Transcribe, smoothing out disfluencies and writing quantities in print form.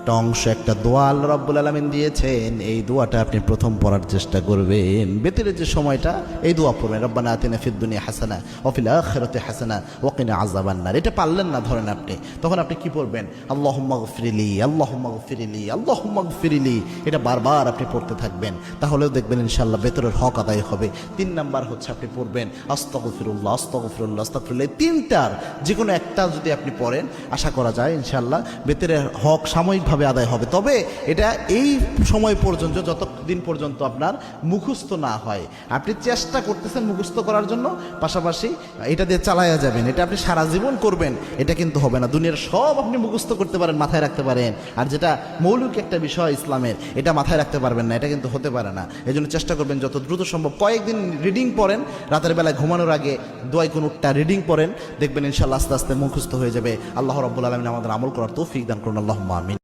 একটা অংশ, একটা দোয়া আল্লাহ রাব্বুল আলামিন দিয়েছেন। এই দোয়াটা আপনি প্রথম পড়ার চেষ্টা করবেন। বেতের যে সময়টা এই দোয়া পড়বেন, রব্বানা আতিনা ফিদ দুনিয়া হাসানা ওয়া ফিল আখিরাতি হাসানা ওয়া কিনা আযাবান্নার। এটা পারলেন না ধরেন আপনি, তখন আপনি কি পড়বেন? আল্লাহুম্মা গফিরলি, আল্লাহুম্মা গফিরলি, আল্লাহুম্মা গফিরলি। এটা বারবার আপনি পড়তে থাকবেন, তাহলেও দেখবেন ইনশাআল্লাহ বেতরের হক আদায় হবে। 3 নাম্বার হচ্ছে আপনি পড়বেন আস্তাগফিরুল্লাহ, আস্তাগফিরুল্লাহ, আস্তাগফিরুল্লাহ। এই 3টার যে কোনো একটা যদি আপনি পড়েন, আশা করা যায় ইনশাআল্লাহ বেতরের হক সাময়িকভাবে আদায় হবে। তবে এটা এই সময় পর্যন্ত, যতদিন পর্যন্ত আপনার মুখস্থ না হয়। আপনি চেষ্টা করতেছেন মুখস্থ করার জন্য, পাশাপাশি এটা দিয়ে চালায়া যাবেন। এটা আপনি সারা জীবন করবেন, এটা কিন্তু হবে না। দুনিয়ার সব আপনি মুখস্থ করতে পারেন, মাথায় রাখতে পারেন, আর যেটা মৌলিক একটা বিষয় ইসলামের, এটা মাথায় রাখতে পারবেন না, এটা কিন্তু হতে পারে না। এই জন্য চেষ্টা করবেন যত দ্রুত সম্ভব কয়েকদিন রিডিং পড়েন, রাতের বেলায় ঘুমানোর আগে দোয়াই কুনুতটা রিডিং পড়েন, দেখবেন ইনশাআল্লাহ আস্তে আস্তে মুখস্থ হয়ে যাবে। আল্লাহ রাব্বুল আলামিন আমাদের আমল করার তৌফিক দান করুন, আল্লাহুম্মা আমিন।